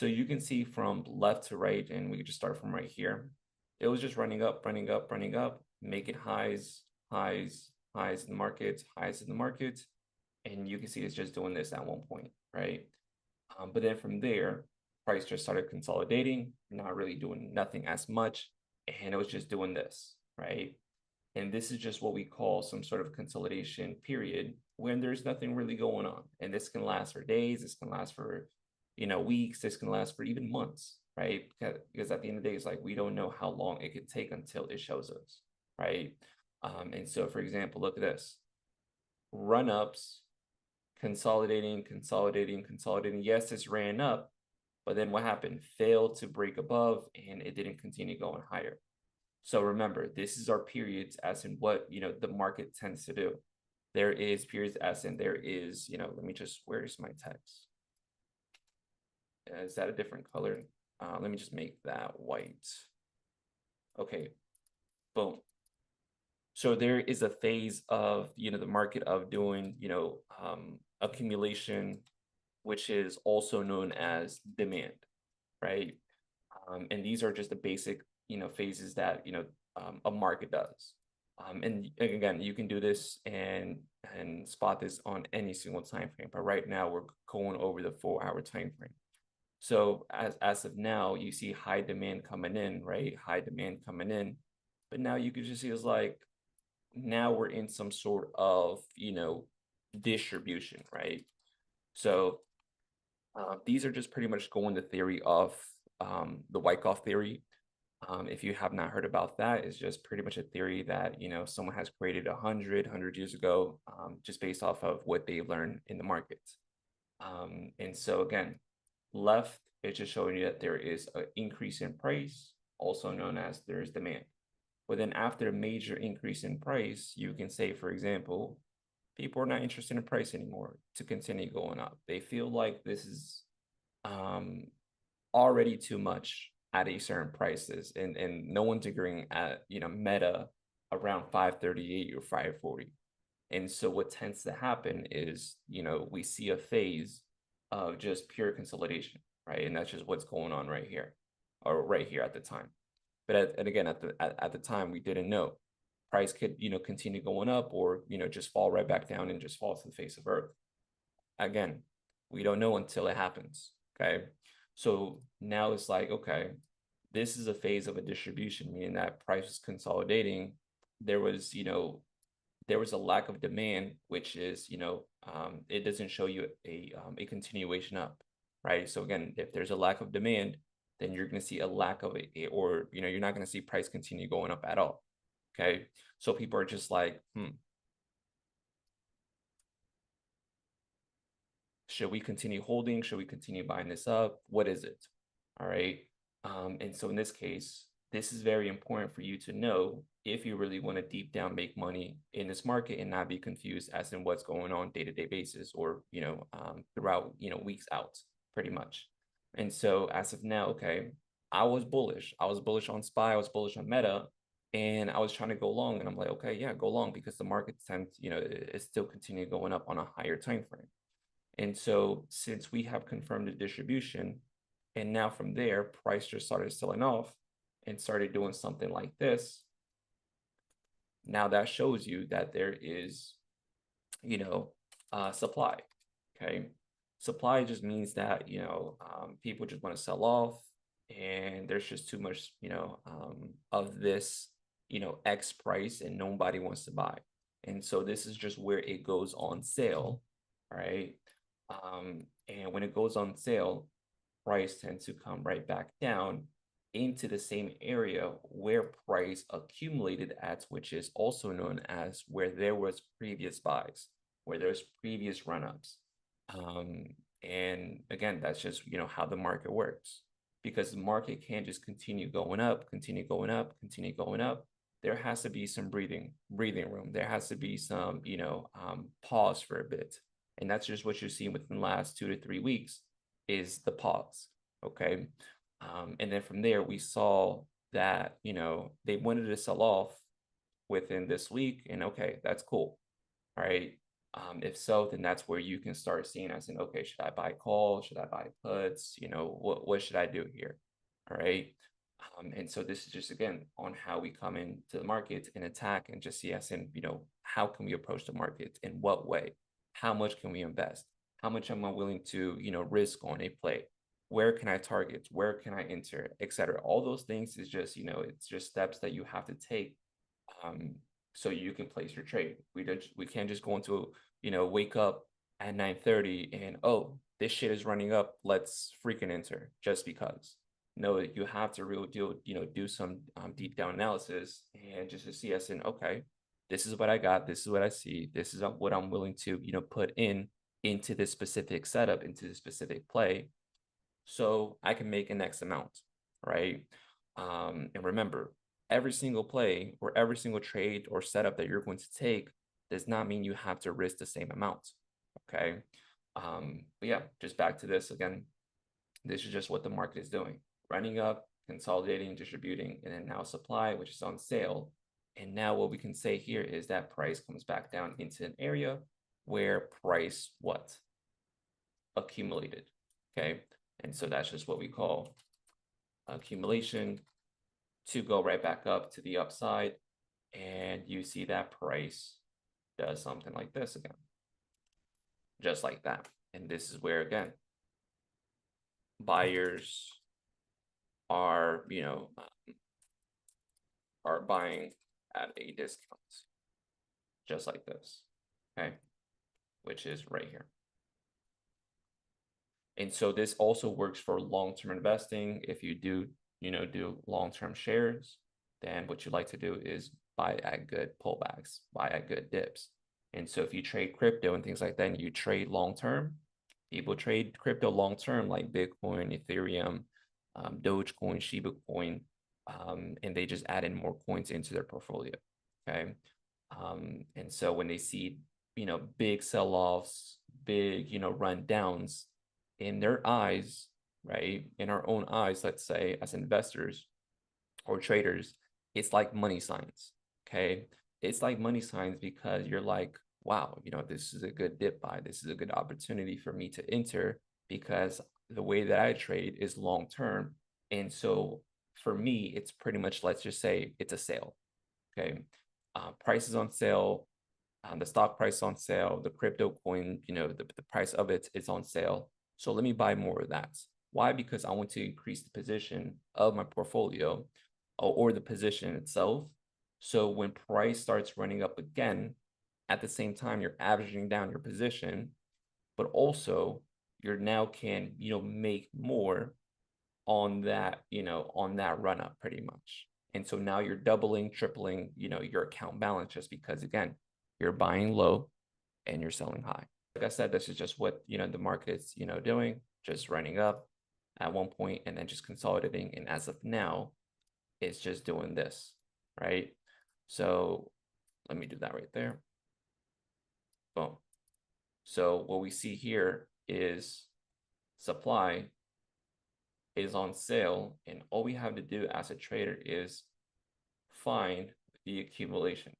So you can see from left to right, and we can just start from right here. It was just running up, running up, running up, making highs, highs, highs in the markets, highs in the markets. And you can see it's just doing this at one point, right? But then from there, price just started consolidating, not really doing nothing as much. And it was just doing this, right? And this is just what we call some sort of consolidation period when there's nothing really going on. And this can last for days, this can last for, weeks, this can last for even months, right? Because at the end of the day, it's like we don't know how long it could take until it shows us, right? And so, for example, look at this run ups, consolidating, consolidating, consolidating. Yes, this ran up, but then what happened? Failed to break above and it didn't continue going higher. So remember, this is our periods as in what, the market tends to do. There is periods as in there is, let me just, where's my text? Is that a different color? Let me just make that white. Okay, boom. So there is a phase of, the market of doing, accumulation, which is also known as demand, right? And these are just the basic, phases that, a market does. And again, you can do this and spot this on any single time frame. But right now, we're going over the 4-hour time frame. So as of now, you see high demand coming in, right? High demand coming in. But now you can just see it's like now we're in some sort of, distribution, right? So these are just pretty much going the theory of the Wyckoff theory. If you have not heard about that, it's just pretty much a theory that, someone has created 100 years ago, just based off of what they learned in the markets. And so again, left, it's just showing you that there is an increase in price, also known as there is demand. But then after a major increase in price, you can say, for example, people are not interested in price anymore to continue going up. They feel like this is already too much at a certain prices, and no one's agreeing at meta around 538 or 540. And so what tends to happen is we see a phase of just pure consolidation, right? And that's just what's going on right here, or right here at the time. But again, at the time, we didn't know price could continue going up or just fall right back down and just fall to the face of earth. Again, we don't know until it happens. Okay, so now it's like, okay, this is a phase of a distribution, meaning that price is consolidating. There was a lack of demand, which is it doesn't show you a continuation up, right? So again, if there's a lack of demand, then you're going to see a lack of it, or you're not going to see price continue going up at all. Okay, so people are just like, should we continue holding? Should we continue buying this up? What is it? All right. And so in this case, this is very important for you to know if you really want to deep down make money in this market and not be confused as in what's going on day-to-day basis or throughout weeks out, pretty much. And so as of now, okay, I was bullish. I was bullish on SPY, I was bullish on Meta, and I was trying to go long. And I'm like, okay, yeah, go long because the market tends, it's still continue going up on a higher time frame. And so since we have confirmed the distribution, and now from there, price just started selling off and started doing something like this. Now that shows you that there is, supply. Okay. Supply just means that, people just want to sell off and there's just too much, of this, X price and nobody wants to buy. And so this is just where it goes on sale, right? And when it goes on sale, price tends to come right back down into the same area where price accumulated at, which is also known as where there was previous buys, where there's previous run-ups. And again, that's just how the market works, because the market can't just continue going up, continue going up, continue going up. There has to be some breathing room. There has to be some pause for a bit. And that's just what you're seeing within the last 2 to 3 weeks is the pause. Okay. And then from there, we saw that, they wanted to sell off within this week. And okay, that's cool. All right. If so, then that's where you can start seeing as in, okay, should I buy calls? Should I buy puts? You know, what should I do here? All right. And so this is just, again, on how we come into the market and attack and just see as in, you know, how can we approach the market? In what way? How much can we invest? How much am I willing to, you know, risk on a play? Where can I target? Where can I enter, etc. All those things is just, you know, it's just steps that you have to take, so you can place your trade. We can't just go into, you know, wake up at 9:30 and, oh, this shit is running up, let's freaking enter just because. No, you have to really do some deep down analysis and just to see as in, okay, this is what I got, this is what I see, this is what I'm willing to, you know, put into this specific setup, into this specific play, so I can make an X amount, right? And remember, every single play or every single trade or setup that you're going to take does not mean you have to risk the same amount, okay? But yeah, just back to this again, this is just what the market is doing. Running up, consolidating, distributing, and then now supply, which is on sale. And now what we can say here is that price comes back down into an area where price what? Accumulated, okay? And so that's just what we call accumulation to go right back up to the upside. And you see that price does something like this again, just like that. And this is where, again, buyers are, you know, are buying at a discount, just like this, okay, which is right here. And so this also works for long-term investing. If you do, you know, do long-term shares, then what you like to do is buy at good pullbacks, buy at good dips. And so if you trade crypto and things like that, and you trade long-term, people trade crypto long-term like Bitcoin, Ethereum, Dogecoin, Shiba Coin, and they just add in more coins into their portfolio, okay? And so when they see, you know, big sell-offs, big, you know, run downs, in their eyes, right? In our own eyes, let's say, as investors or traders, it's like money signs, okay? It's like money signs because you're like, wow, you know, this is a good dip buy. This is a good opportunity for me to enter because the way that I trade is long term. And so for me, it's pretty much, let's just say it's a sale, okay? Price is on sale. The stock price on sale, the crypto coin, you know, the price of it is on sale. So let me buy more of that. Why? Because I want to increase the position of my portfolio or the position itself. So when price starts running up again, at the same time, you're averaging down your position, but also you're now can, you know, make more on that, you know, on that run up pretty much. And so now you're doubling, tripling, you know, your account balance just because, again, you're buying low and you're selling high. Like I said, this is just what, you know, the market's, you know, doing, just running up at one point and then just consolidating. And as of now, it's just doing this, right? So let me do that right there. Boom. So what we see here is supply is on sale, and all we have to do as a trader is find the accumulation,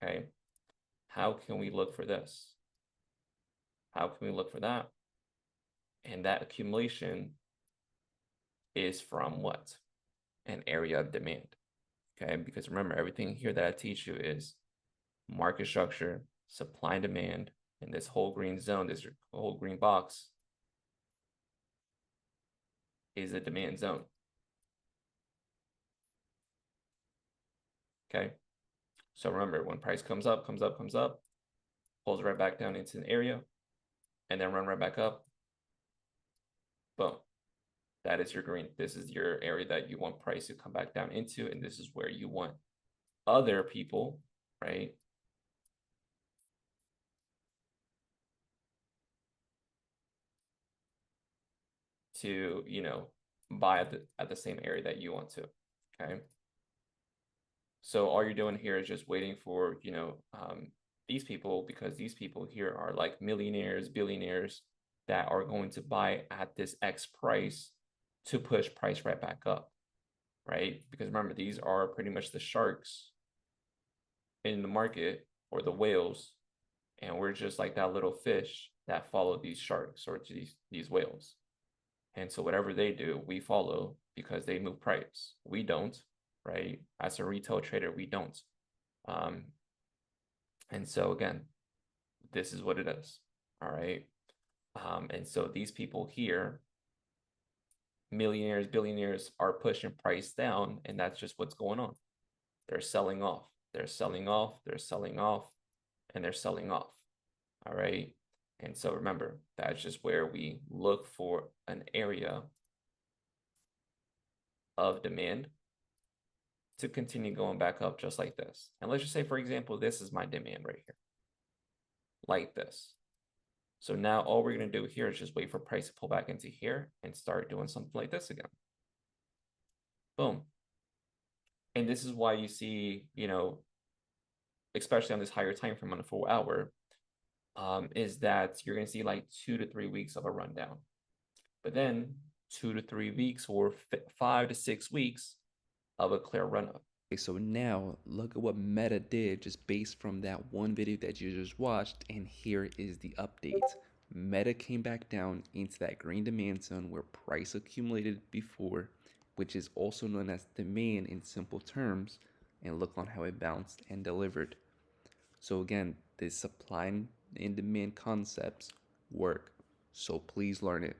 okay? How can we look for this? How can we look for that? And that accumulation is from what? An area of demand, okay? Because remember, everything here that I teach you is market structure, supply and demand, and this whole green zone, this whole green box is a demand zone, okay? So remember, when price comes up, pulls right back down into an area, and then run right back up, boom. That is your green. This is your area that you want price to come back down into, and this is where you want other people, right, to, you know, buy at the same area that you want to, okay? So all you're doing here is just waiting for, you know, these people, because these people here are like millionaires, billionaires that are going to buy at this X price to push price right back up, right? Because remember, these are pretty much the sharks in the market, or the whales, And we're just like that little fish that follow these sharks or these whales. And so whatever they do, we follow because they move price. We don't, right? As a retail trader, we don't. And so again, this is what it is. All right. And so these people here, millionaires, billionaires, are pushing price down, and that's just what's going on. They're selling off. They're selling off. They're selling off, and they're selling off. All right. And so remember, that's just where we look for an area of demand to continue going back up just like this. And let's just say, for example, this is my demand right here, like this. So now all we're going to do here is just wait for price to pull back into here and start doing something like this again. Boom. And this is why you see, especially on this higher time frame on the 4 hour, is that you're going to see like 2 to 3 weeks of a rundown. But then 2 to 3 weeks or 5 to 6 weeks of a clear run up. Okay, so now look at what Meta did just based from that one video that you just watched, and here is the update. Meta came back down into that green demand zone where price accumulated before, which is also known as demand in simple terms, and look on how it bounced and delivered. So again, the supply and demand concepts work, so please learn it.